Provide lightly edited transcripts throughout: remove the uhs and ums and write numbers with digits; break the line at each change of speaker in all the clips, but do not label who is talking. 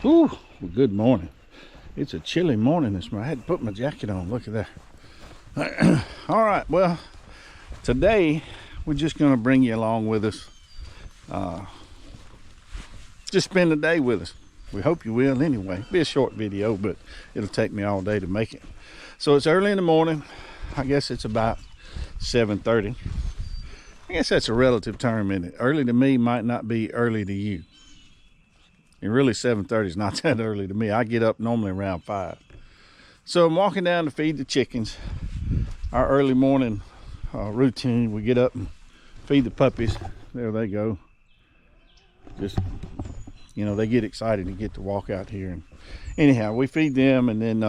Ooh, well, good morning. It's a chilly morning this morning. I had to put my jacket on. Look at that. All right, well, today we're just going to bring you along with us. Just spend the day with us. We hope you will anyway. It'll be a short video, but it'll take me all day to make it. So it's early in the morning. I guess it's about 7:30. I guess that's a relative term, isn't it? Early to me might not be early to you. And really 7:30 is not that early to me. I get up normally around 5. So I'm walking down to feed the chickens. Our early morning routine, we get up and feed the puppies. There they go. Just, you know, they get excited to get to walk out here. And anyhow, we feed them, and then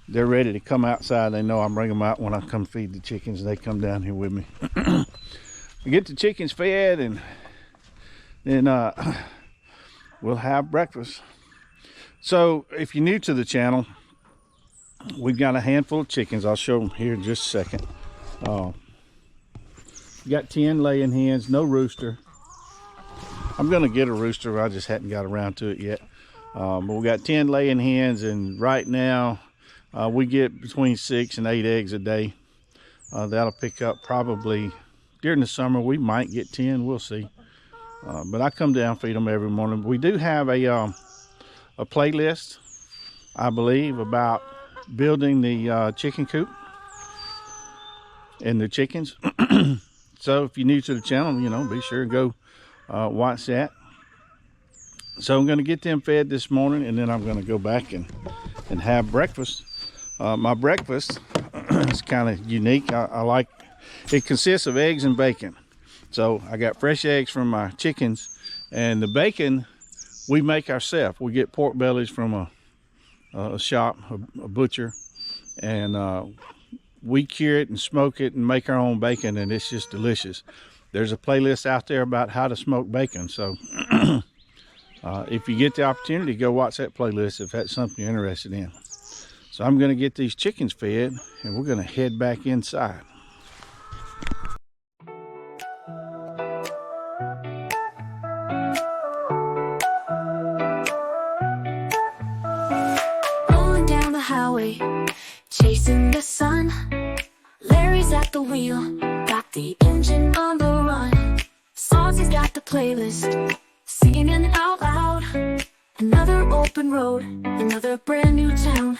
they're ready to come outside. They know I bring them out when I come feed the chickens. They come down here with me. We get the chickens fed, and then we'll have breakfast. So if you're new to the channel, we've got a handful of chickens. I'll show them here in just a second. We got 10 laying hens, no rooster. I'm gonna get a rooster, I just hadn't got around to it yet. But we got 10 laying hens, and right now we get between 6 and 8 eggs a day. That'll pick up probably during the summer. We might get 10, we'll see. But I come down, feed them every morning. We do have a playlist, I believe, about building the chicken coop and the chickens. So if you're new to the channel, you know, be sure to go watch that. So I'm going to get them fed this morning, and then I'm going to go back and have breakfast. My breakfast is kind of unique. I like it. Consists of eggs and bacon. So I got fresh eggs from my chickens, and the bacon we make ourselves. We get pork bellies from a shop, a butcher, and we cure it and smoke it and make our own bacon, and it's just delicious. There's a playlist out there about how to smoke bacon. So if you get the opportunity, go watch that playlist if that's something you're interested in. So I'm going to get these chickens fed, and we're going to head back inside.
Highway, chasing the sun. Larry's at the wheel, got the engine on the run. Salty's got the playlist, singing out loud. Another open road, another brand new town.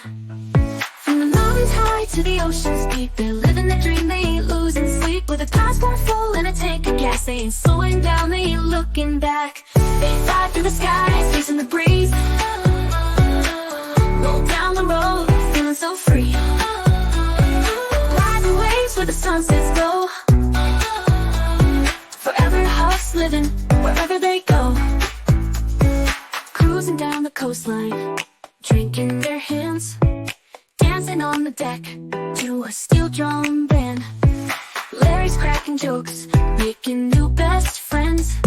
From the mountains high to the ocean's deep, they're living the dream, they ain't losing sleep. With a passport full and a tank of gas, they ain't slowing down, they ain't looking back. They fly through the skies, chasing the breeze. Roll down the road, feeling so free. Ride the waves where the sunsets go. Forever Huff's living, wherever they go. Cruising down the coastline, drinking their hands, dancing on the deck to a steel drum band. Larry's cracking jokes, making new best friends.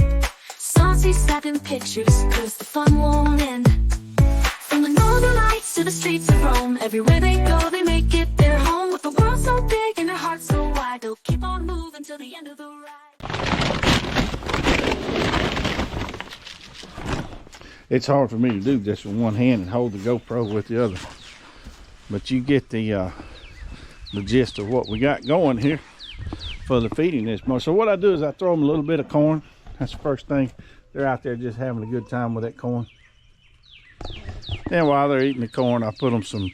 Saucy's snapping pictures, cause the fun won't end. From the northern lights to the streets of Rome, everywhere they go, they make it their home. With the world so big and their hearts so wide, they'll keep on moving till the end of the ride.
It's hard for me to do this with one hand and hold the GoPro with the other, but you get the gist of what we got going here for the feeding this morning. So what I do is I throw them a little bit of corn. That's the first thing. They're out there just having a good time with that corn. And while they're eating the corn, I put them some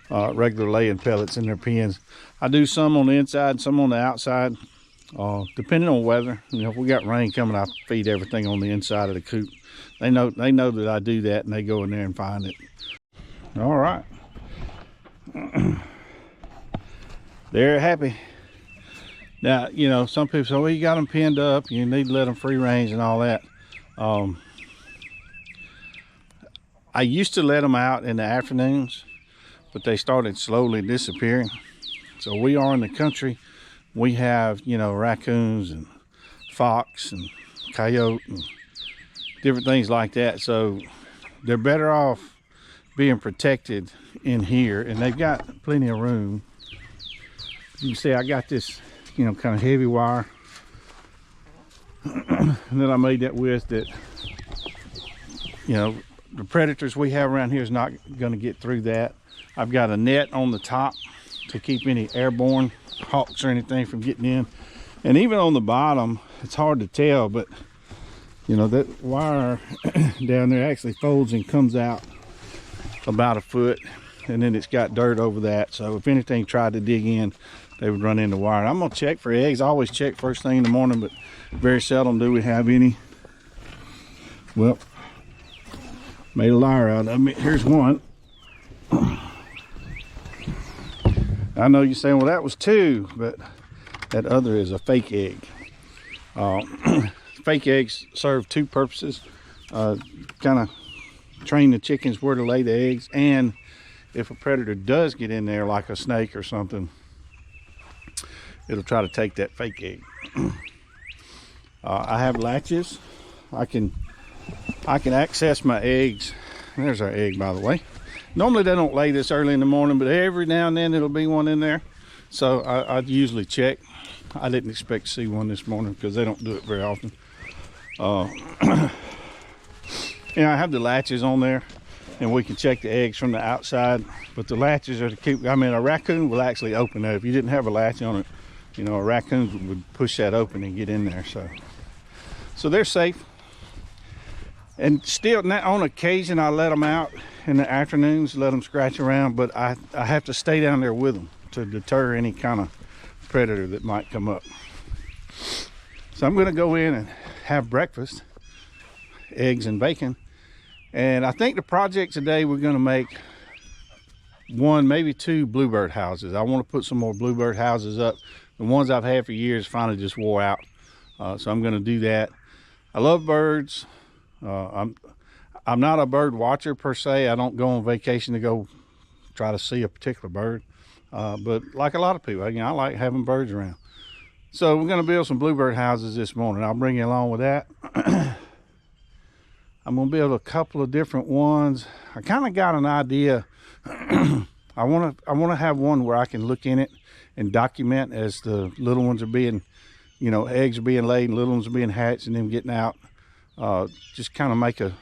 regular laying pellets in their pens. I do some on the inside, some on the outside, depending on weather. You know, if we got rain coming, I feed everything on the inside of the coop. They know that I do that, and they go in there and find it. All right. They're happy. Now, you know, some people say, well, you got them pinned up, you need to let them free range and all that. I used to let them out in the afternoons, but they started slowly disappearing. So we are in the country. We have, you know, raccoons and fox and coyote and different things like that. So they're better off being protected in here, and they've got plenty of room. You can see I got this, you know, kind of heavy wire and then I made that with that, you know, the predators we have around here is not going to get through that. I've got a net on the top to keep any airborne hawks or anything from getting in. And even on the bottom, it's hard to tell, but you know, that wire down there actually folds and comes out about a foot, and then it's got dirt over that. So if anything tried to dig in, they would run into wire. I'm gonna check for eggs. I always check first thing in the morning, but very seldom do we have any. Well, made a liar out of me. Here's one. I know you're saying, well, that was two, but that other is a fake egg. Fake eggs serve two purposes. Kind of train the chickens where to lay the eggs, and if a predator does get in there, like a snake or something, it'll try to take that fake egg. I have latches. I can access my eggs. There's our egg, by the way. Normally they don't lay this early in the morning, but every now and then it'll be one in there. So I usually check. I didn't expect to see one this morning because they don't do it very often. I have the latches on there, and we can check the eggs from the outside, but the latches are to keep, I mean, a raccoon will actually open that. If you didn't have a latch on it, you know, a raccoon would push that open and get in there. So they're safe. And still, on occasion, I let them out in the afternoons, let them scratch around, but I have to stay down there with them to deter any kind of predator that might come up. So I'm gonna go in and have breakfast, eggs and bacon. And I think the project today, we're gonna make one, maybe two bluebird houses. I wanna put some more bluebird houses up. The ones I've had for years finally just wore out. So I'm gonna do that. I love birds. I'm not a bird watcher per se. I don't go on vacation to go try to see a particular bird. But like a lot of people, I like having birds around. So we're gonna build some bluebird houses this morning. I'll bring you along with that. I'm gonna build a couple of different ones. I kind of got an idea. I wanna have one where I can look in it and document as the little ones are being, you know, eggs are being laid and little ones are being hatched and them getting out. Just kind of make a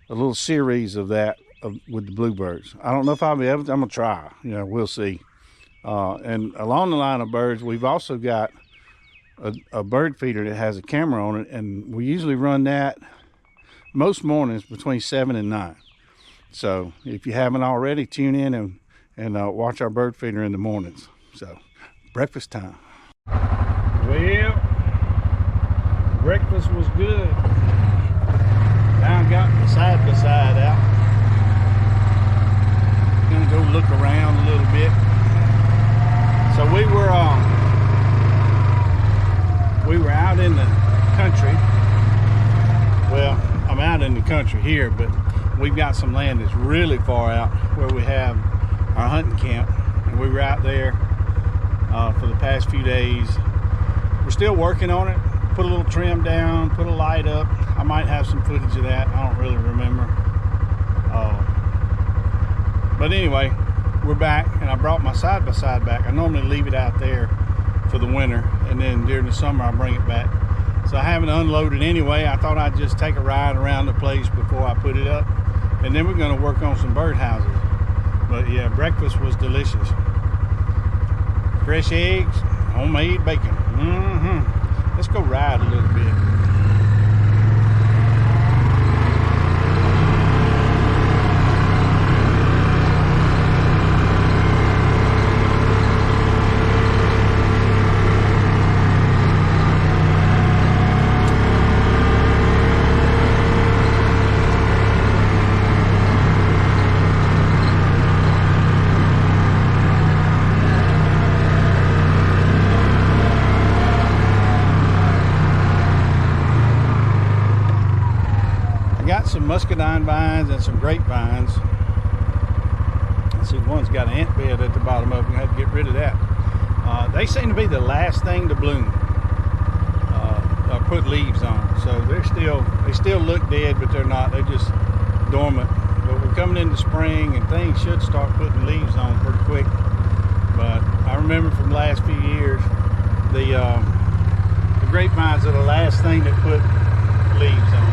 little series of that with the bluebirds. I don't know if I'll be able to. I'm gonna try. You know, we'll see. And along the line of birds, we've also got a bird feeder that has a camera on it, and we usually run that most mornings between 7 and 9. So if you haven't already, tune in and watch our bird feeder in the mornings. So breakfast time. Well, breakfast was good. Now I got the side by side out. Gonna go look around a little bit. So we were out in the country. Well, I'm out in the country here, but we've got some land that's really far out where we have our hunting camp, and we were out there for the past few days. We're still working on it. Put a little trim down, put a light up. I might have some footage of that. I don't really remember. But anyway, we're back, and I brought my side-by-side back. I normally leave it out there for the winter, and then during the summer I bring it back. So I haven't unloaded anyway. I thought I'd just take a ride around the place before I put it up, and then we're going to work on some bird houses. But yeah, breakfast was delicious. Fresh eggs, homemade bacon. Let's go ride a little bit. Muscadine vines and some grapevines. Let's see, one's got an ant bed at the bottom of it. We have to get rid of that. They seem to be the last thing to bloom or put leaves on. So they still look dead, but they're not. They're just dormant. But we're coming into spring, and things should start putting leaves on pretty quick. But I remember from the last few years, the grapevines are the last thing that put leaves on.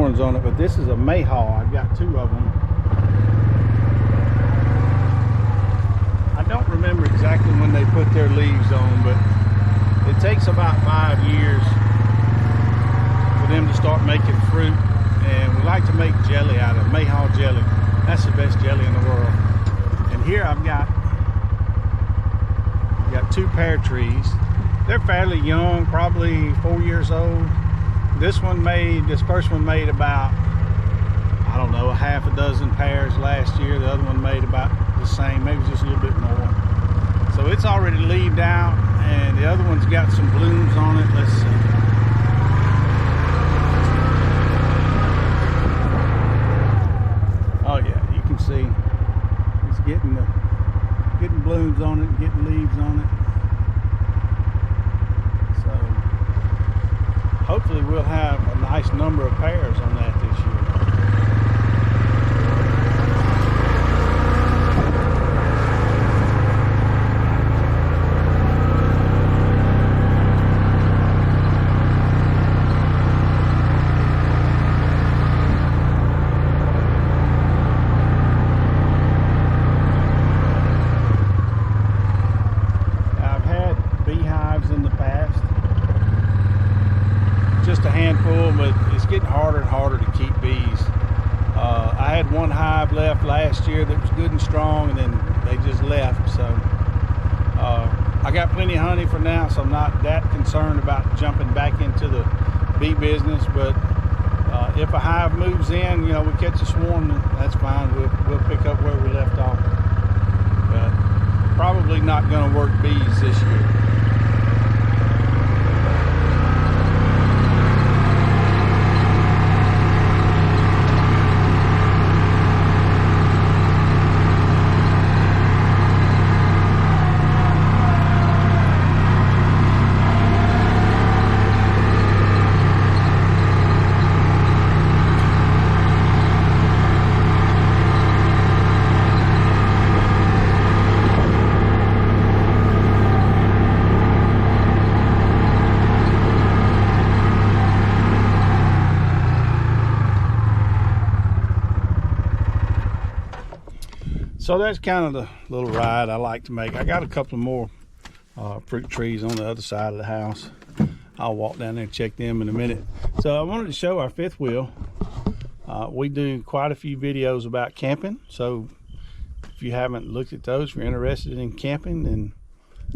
thorns on it, but this is a mayhaw. I've got 2 of them. I don't remember exactly when they put their leaves on, but it takes about 5 years for them to start making fruit. And we like to make jelly out of mayhaw jelly. That's the best jelly in the world. And here I've got 2 pear trees. They're fairly young, probably 4 years old. This first one made about, I don't know, 6 pears last year. The other one made about the same, maybe just a little bit more. So it's already leaved out, and the other one's got some blooms on it. Let's see. Oh yeah, you can see it's getting blooms on it, and getting leaves on it. So hopefully we'll have a nice number of pears on that this year. Just a handful, but it's getting harder and harder to keep bees. I had 1 hive left last year that was good and strong, and then they just left. So I got plenty of honey for now, so I'm not that concerned about jumping back into the bee business. But if a hive moves in, you know, we catch a swarm, that's fine. We'll pick up where we left off. But probably not going to work bees this year. So that's kind of the little ride I like to make. I got a couple more fruit trees on the other side of the house. I'll walk down there and check them in a minute. So I wanted to show our 5th wheel. We do quite a few videos about camping. So if you haven't looked at those, if you're interested in camping, then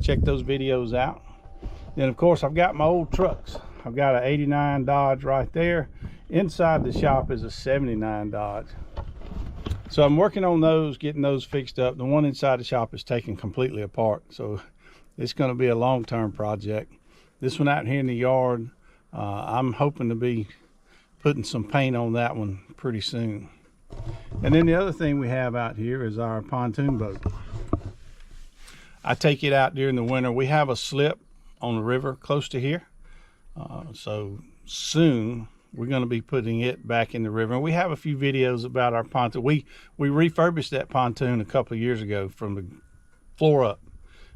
check those videos out. Then of course I've got my old trucks. I've got an 89 Dodge right there. Inside the shop is a 79 Dodge. So I'm working on those, getting those fixed up. The one inside the shop is taken completely apart, so it's going to be a long-term project. This one out here in the yard, I'm hoping to be putting some paint on that one pretty soon. And then the other thing we have out here is our pontoon boat. I take it out during the winter. We have a slip on the river close to here, so soon we're going to be putting it back in the river. And we have a few videos about our pontoon. We refurbished that pontoon a couple of years ago from the floor up,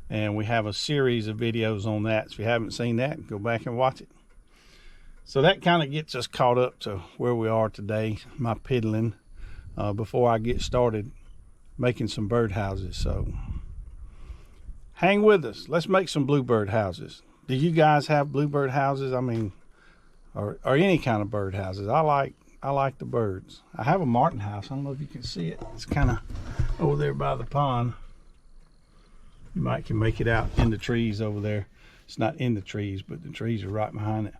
and we have a series of videos on that. So if you haven't seen that, go back and watch it. So that kind of gets us caught up to where we are today, my piddling, before I get started making some bird houses. So hang with us. Let's make some bluebird houses. Do you guys have bluebird houses? I mean, or any kind of bird houses. I like the birds. I have a martin house. I don't know if you can see it. It's kind of over there by the pond. You might can make it out in the trees over there. It's not in the trees, but the trees are right behind it.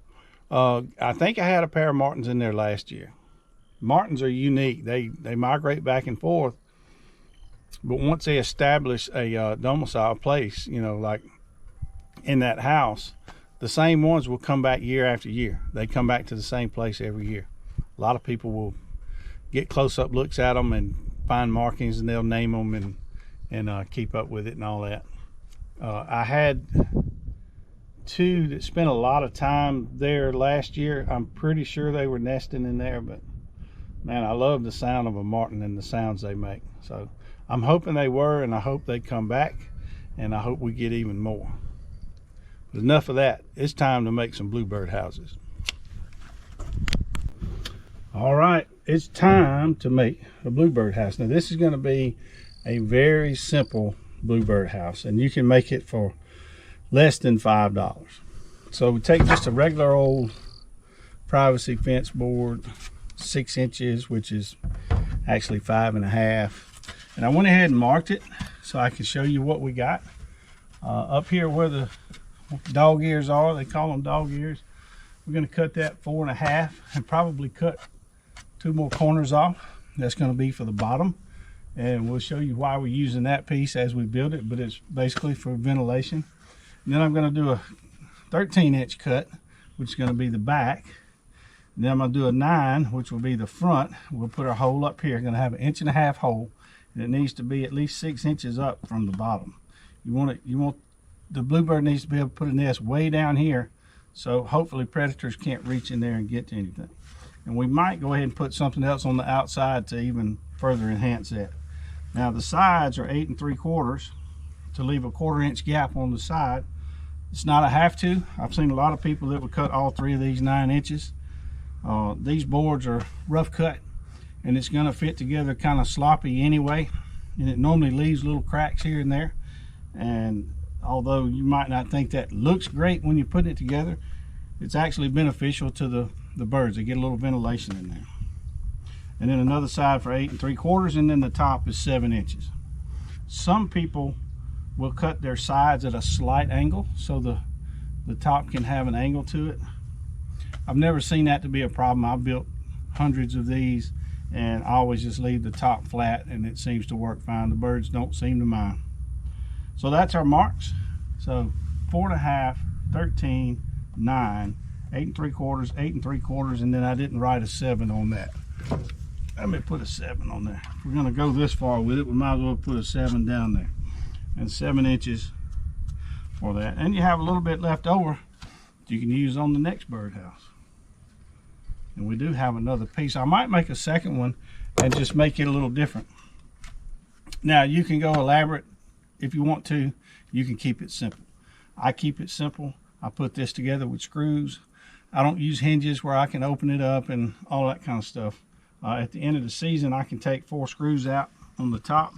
I think I had a pair of martins in there last year. Martins are unique. They migrate back and forth, but once they establish a domicile place, you know, like in that house, the same ones will come back year after year. They come back to the same place every year. A lot of people will get close-up looks at them and find markings, and they'll name them and keep up with it and all that. I had 2 that spent a lot of time there last year. I'm pretty sure they were nesting in there, but man, I love the sound of a martin and the sounds they make. So I'm hoping they were, and I hope they come back, and I hope we get even more. But enough of that. It's time to make some bluebird houses. All right, it's time to make a bluebird house. Now this is going to be a very simple bluebird house, and you can make it for less than $5. So we take just a regular old privacy fence board, 6 inches, which is actually 5.5. And I went ahead and marked it so I can show you what we got. Up here where the dog ears are, they call them dog ears, we're going to cut that 4.5 and probably cut 2 more corners off. That's going to be for the bottom, and we'll show you why we're using that piece as we build it, but it's basically for ventilation. And then I'm going to do a 13-inch cut, which is going to be the back. And then I'm going to do a 9, which will be the front. We'll put our hole up here. Going to have an 1.5 inch hole, and it needs to be at least 6 inches up from the bottom. The bluebird needs to be able to put a nest way down here, so hopefully predators can't reach in there and get to anything. And we might go ahead and put something else on the outside to even further enhance that. Now the sides are 8 3/4 to leave a 1/4 inch gap on the side. It's not a have to. I've seen a lot of people that would cut all 3 of these 9 inches. These boards are rough cut, and it's going to fit together kind of sloppy anyway, and it normally leaves little cracks here and there. And although you might not think that looks great when you put it together, it's actually beneficial to the birds. They get a little ventilation in there. And then another side for 8 3/4, and then the top is 7 inches. Some people will cut their sides at a slight angle so the top can have an angle to it. I've never seen that to be a problem. I've built hundreds of these, and I always just leave the top flat, and it seems to work fine. The birds don't seem to mind. So that's our marks. So 4.5, 13, 9, 8 3/4, 8 3/4, and then I didn't write a 7 on that. Let me put a 7 on there. If we're going to go this far with it, we might as well put a 7 down there. And 7 inches for that. And you have a little bit left over that you can use on the next birdhouse. And we do have another piece. I might make a second one and just make it a little different. Now you can go elaborate if you want to. You can keep it simple. I keep it simple. I put this together with screws. I don't use hinges where I can open it up and all that kind of stuff. At the end of the season, I can take 4 screws out on the top,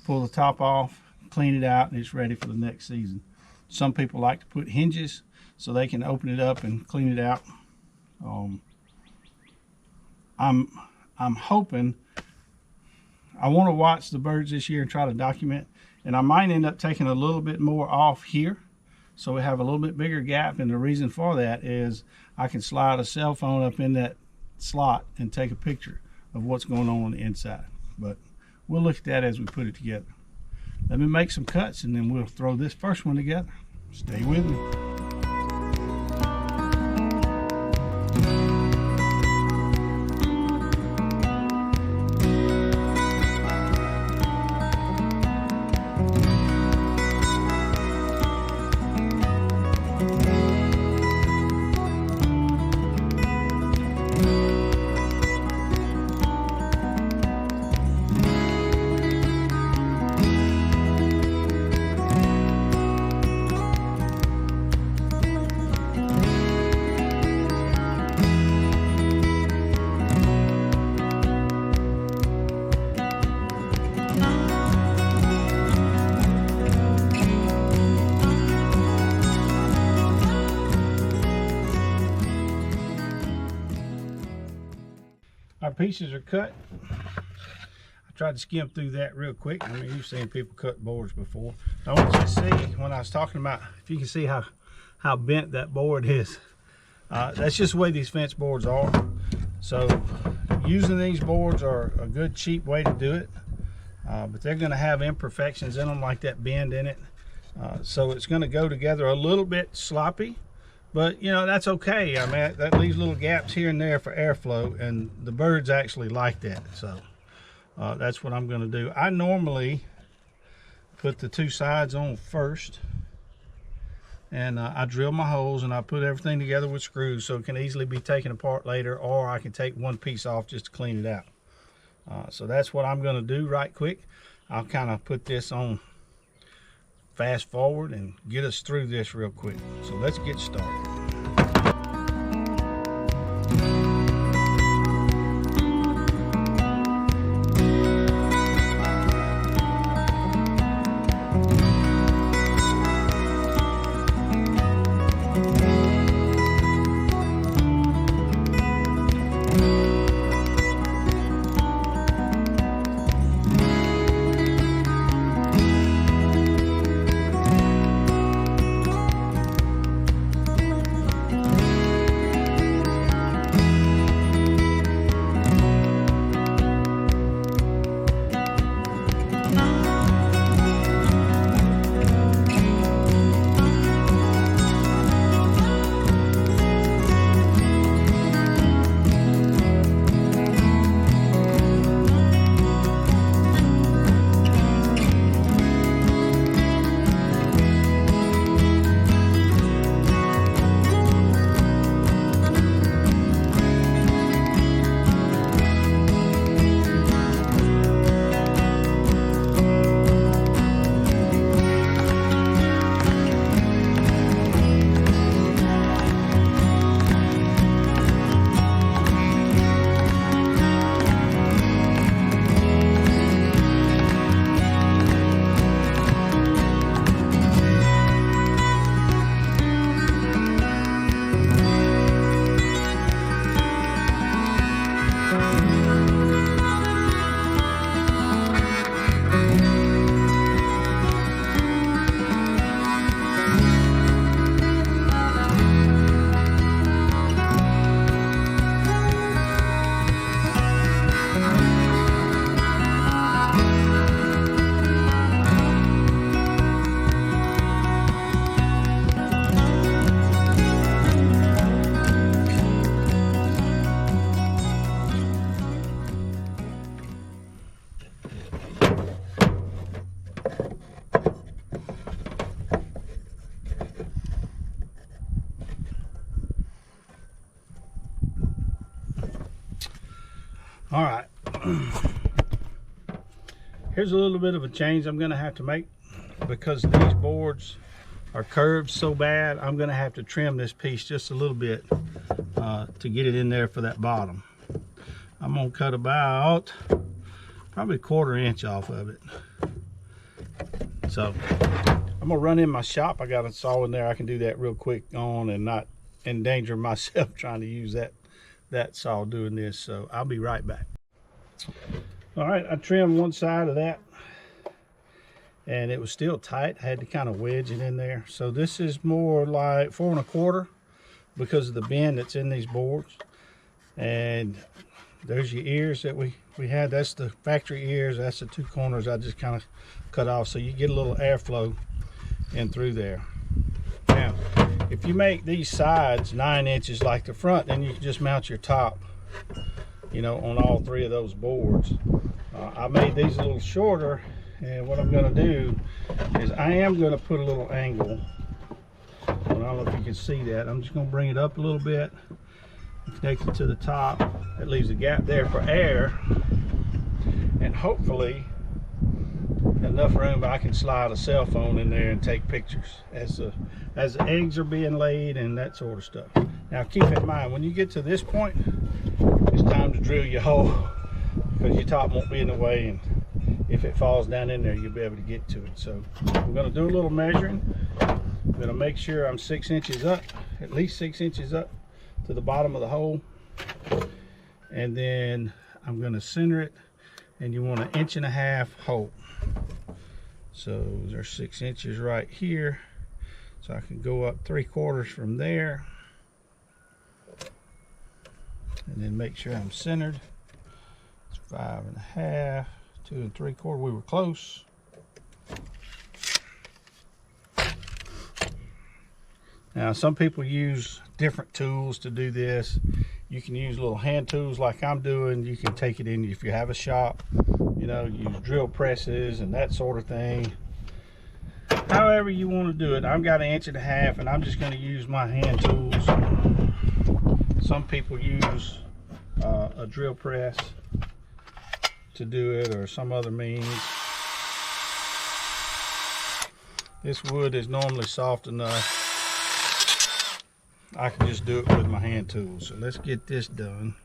pull the top off, clean it out, and it's ready for the next season. Some people like to put hinges so they can open it up and clean it out. I'm hoping, I want to watch the birds this year and try to document, and I might end up taking a little bit more off here so we have a little bit bigger gap. And the reason for that is I can slide a cell phone up in that slot and take a picture of what's going on the inside. But we'll look at that as we put it together. Let me make some cuts, and then we'll throw this first one together. Stay with me. Our pieces are cut. I tried to skim through that real quick. I mean, you've seen people cut boards before. I want you to see, when I was talking about, if you can see how bent that board is. That's just the way these fence boards are. So using these boards are a good cheap way to do it. But they're going to have imperfections in them, like that bend in it. So it's going to go together a little bit sloppy. But, you know, that's okay. I mean, that leaves little gaps here and there for airflow, and the birds actually like that. So that's what I'm going to do. I normally put the 2 sides on first, and I drill my holes, and I put everything together with screws so it can easily be taken apart later, or I can take one piece off just to clean it out. So that's what I'm going to do right quick. I'll kind of put this on fast forward and get us through this real quick. So let's get started. Here's a little bit of a change I'm gonna have to make because these boards are curved so bad. I'm gonna have to trim this piece just a little bit to get it in there for that bottom. I'm gonna cut about probably 1/4 inch off of it. So I'm gonna run in my shop. I got a saw in there. I can do that real quick on and not endanger myself trying to use that saw doing this. So I'll be right back. All right, I trimmed one side of that and it was still tight. I had to kind of wedge it in there. So this is more like 4 1/4 because of the bend that's in these boards. And there's your ears that we had. That's the factory ears. That's the 2 corners I just kind of cut off so you get a little airflow in through there. Now, if you make these sides 9 inches like the front, then you can just mount your top, you know, on all 3 of those boards. I made these a little shorter, and what I'm going to do is I am going to put a little angle. I don't know if you can see that. I'm just going to bring it up a little bit and connect it to the top. That leaves a gap there for air, and hopefully enough room I can slide a cell phone in there and take pictures as the eggs are being laid and that sort of stuff. Now keep in mind, when you get to this point, it's time to drill your hole because your top won't be in the way, and if it falls down in there, you'll be able to get to it. So I'm going to do a little measuring. I'm going to make sure I'm 6 inches up, at least 6 inches up to the bottom of the hole, and then I'm going to center it, and you want 1.5 inch hole. So there's 6 inches right here, so I can go up 3/4 from there, and then make sure I'm centered. It's 5.5, 2 3/4. We were close. Now some people use different tools to do this. You can use little hand tools like I'm doing. You can take it in if you have a shop, you know, use drill presses and that sort of thing. However you want to do it. I've got 1.5 inches, and I'm just going to use my hand tools. Some people use a drill press to do it, or some other means. This wood is normally soft enough. I can just do it with my hand tools. So let's get this done.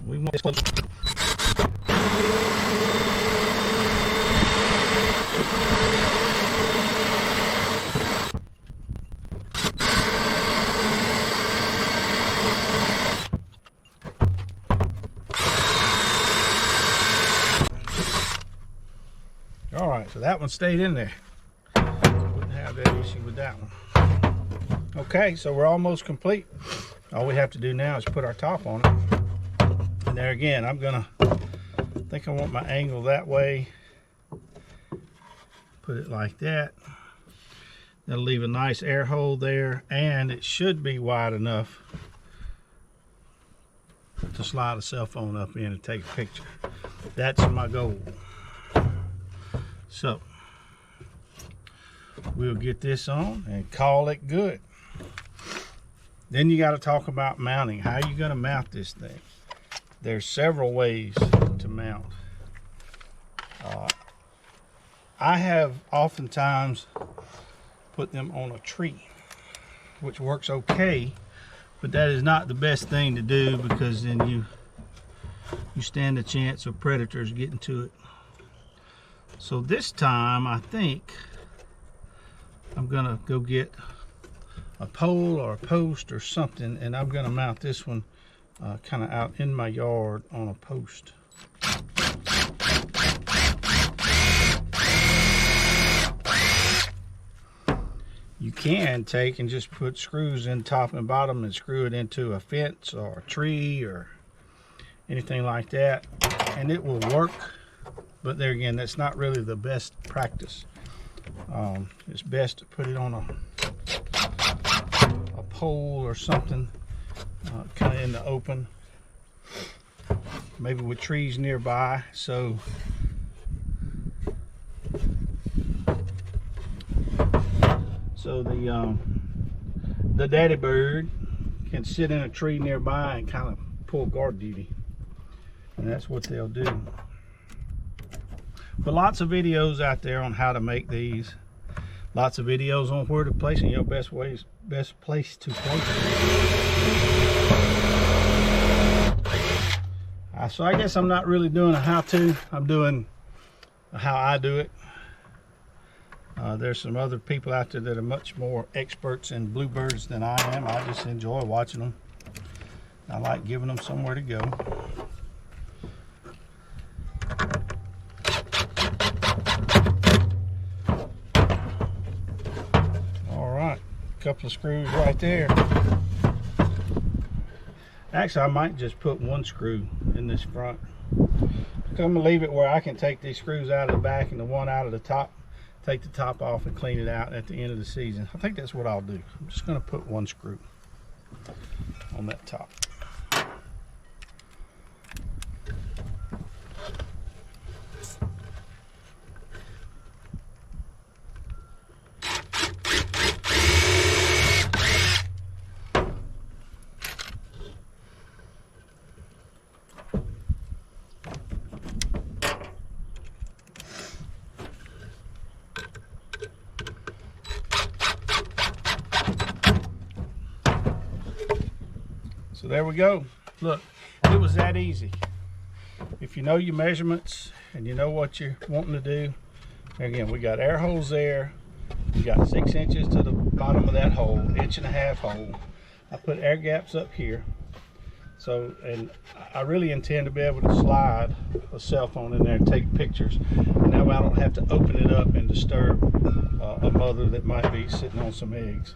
We want this. All right, so that one stayed in there. Wouldn't have that issue with that one. Okay, so we're almost complete. All we have to do now is put our top on it. And there again, I think I want my angle that way. Put it like that. That'll leave a nice air hole there, and it should be wide enough to slide a cell phone up in and take a picture. That's my goal. So we'll get this on and call it good. Then you got to talk about mounting. How are you going to mount this thing? There's several ways to mount. I have oftentimes put them on a tree, which works okay, but that is not the best thing to do because then you stand a chance of predators getting to it. So this time I think I'm gonna go get a pole or a post or something, and I'm gonna mount this one kind of out in my yard on a post. You can take and just put screws in top and bottom and screw it into a fence or a tree or anything like that, and it will work. But there again, that's not really the best practice. It's best to put it on a pole or something, kind of in the open, maybe with trees nearby. So the daddy bird can sit in a tree nearby and kind of pull guard duty, and that's what they'll do. But lots of videos out there on how to make these. Lots of videos on where to place and your best place to place it. So I guess I'm not really doing a how-to. I'm doing how I do it. There's some other people out there that are much more experts in bluebirds than I am. I just enjoy watching them. I like giving them somewhere to go. All right, a couple of screws right there. Actually, I might just put one screw in this front. I'm gonna leave it where I can take these screws out of the back and the one out of the top, take the top off and clean it out at the end of the season. I think that's what I'll do. I'm just gonna put one screw on that top. So there we go. Look, it was that easy. If you know your measurements and you know what you're wanting to do. Again, we got air holes there. We got 6 inches to the bottom of that hole, 1.5 inch hole. I put air gaps up here. So, and I really intend to be able to slide a cell phone in there and take pictures. And that way I don't have to open it up and disturb a mother that might be sitting on some eggs.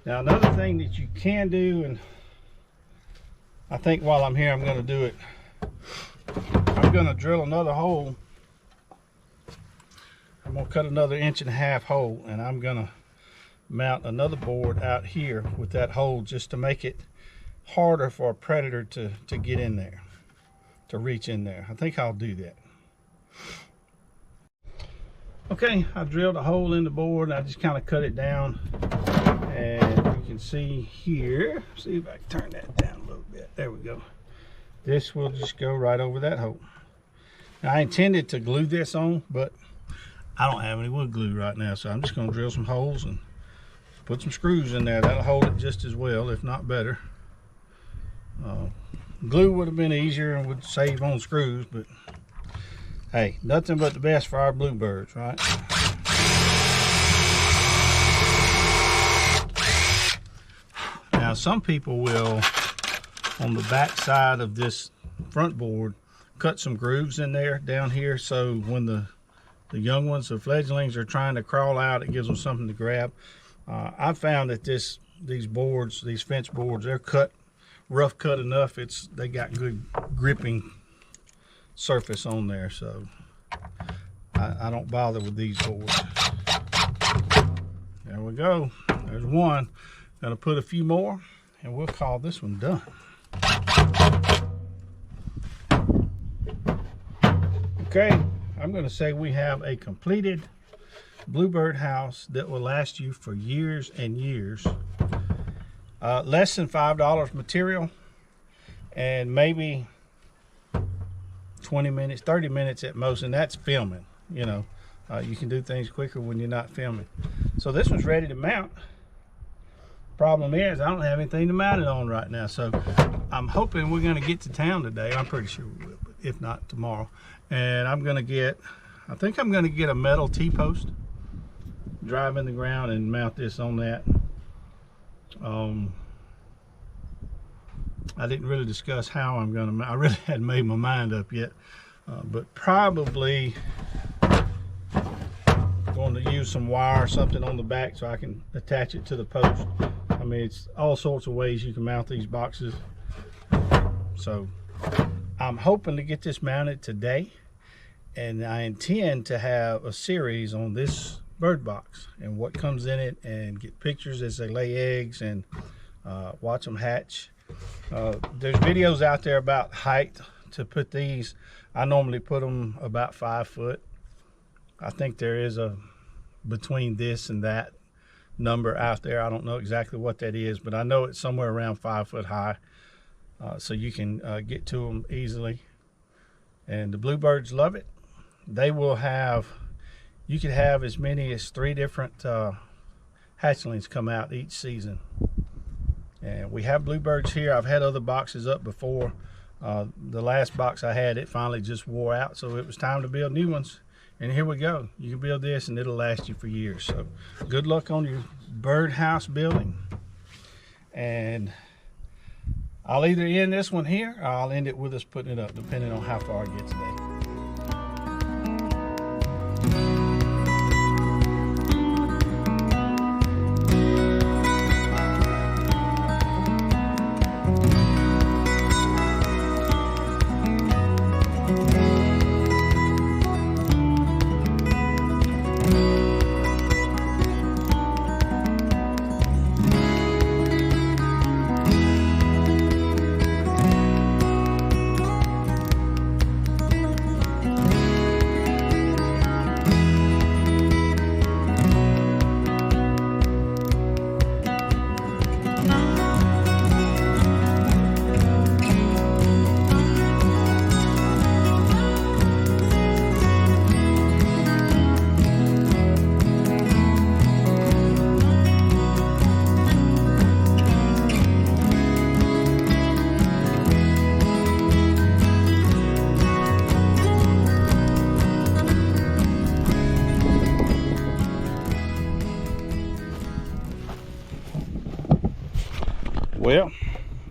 Now, another thing that you can do, and I think while I'm here, I'm going to do it. I'm going to drill another hole. I'm going to cut another 1.5 inch hole, and I'm going to mount another board out here with that hole just to make it harder for a predator to get in there, to reach in there. I think I'll do that. Okay, I drilled a hole in the board, and I just kind of cut it down. And you can see here, see if I can turn that down a little bit. There we go. This will just go right over that hole. Now, I intended to glue this on, but I don't have any wood glue right now, so I'm just going to drill some holes and put some screws in there. That'll hold it just as well, if not better. Glue would have been easier and would save on screws, but hey, nothing but the best for our bluebirds, right? Now, some people will, on the back side of this front board, cut some grooves in there down here, so when the young ones, the fledglings, are trying to crawl out, it gives them something to grab. I found that these boards, these fence boards, they're cut, rough cut enough. They got good gripping surface on there, so I don't bother with these boards. There we go. There's one. Gonna put a few more, and we'll call this one done. Okay, I'm gonna say we have a completed bluebird house that will last you for years and years. Less than $5 material, and maybe 20 minutes, 30 minutes at most, and that's filming. You know, you can do things quicker when you're not filming. So this one's ready to mount. Problem is, I don't have anything to mount it on right now, so I'm hoping we're going to get to town today. I'm pretty sure we will, but if not, tomorrow. And I think I'm going to get a metal T-post, drive in the ground and mount this on that. I didn't really discuss how I'm going to, I really hadn't made my mind up yet, but probably going to use some wire or something on the back so I can attach it to the post. I mean, it's all sorts of ways you can mount these boxes. So I'm hoping to get this mounted today, and I intend to have a series on this bird box and what comes in it, and get pictures as they lay eggs and watch them hatch. There's videos out there about height to put these. I normally put them about 5 foot. I think there is a between this and that number out there. I don't know exactly what that is, but I know it's somewhere around 5 foot high, so you can get to them easily. And the bluebirds love it. they will have, you could have as many as 3 different hatchlings come out each season. And we have bluebirds here. I've had other boxes up before. The last box I had, it finally just wore out, so it was time to build new ones. And here we go. You can build this and it'll last you for years. So good luck on your birdhouse building. And I'll either end this one here or I'll end it with us putting it up, depending on how far I get today. Well,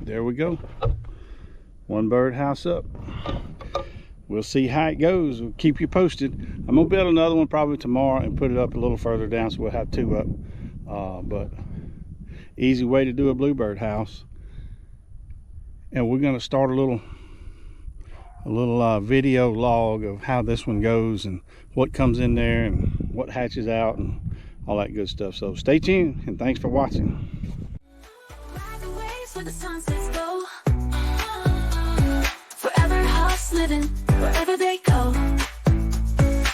there we go. One birdhouse up. We'll see how it goes. We'll keep you posted. I'm gonna build another one probably tomorrow and put it up a little further down, so we'll have 2 up. But easy way to do a bluebird house. And we're gonna start a little video log of how this one goes and what comes in there and what hatches out and all that good stuff. So stay tuned and thanks for watching.
Where the sunsets go, forever huffs living wherever they go.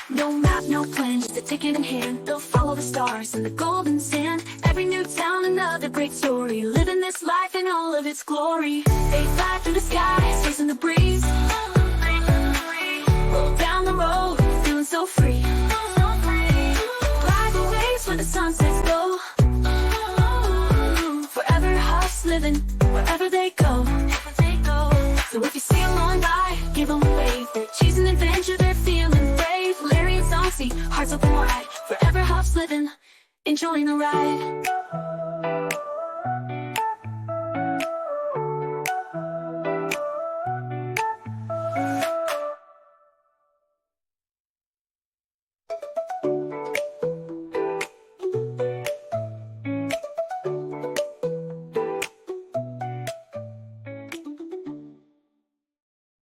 No map, no plan, just a ticket in hand. They'll follow the stars and the golden sand. Every new town, another great story. Living this life in all of its glory. They fly through the skies, chasing the breeze. Roll down the road, feeling so free. Ride the waves where the sunsets go. Forever huffs living wherever they go. So if you see them on by, give them a wave. They're choosing adventure, they're feeling brave. Larry and Saucy, hearts open wide. Forever huffs living, enjoying the ride.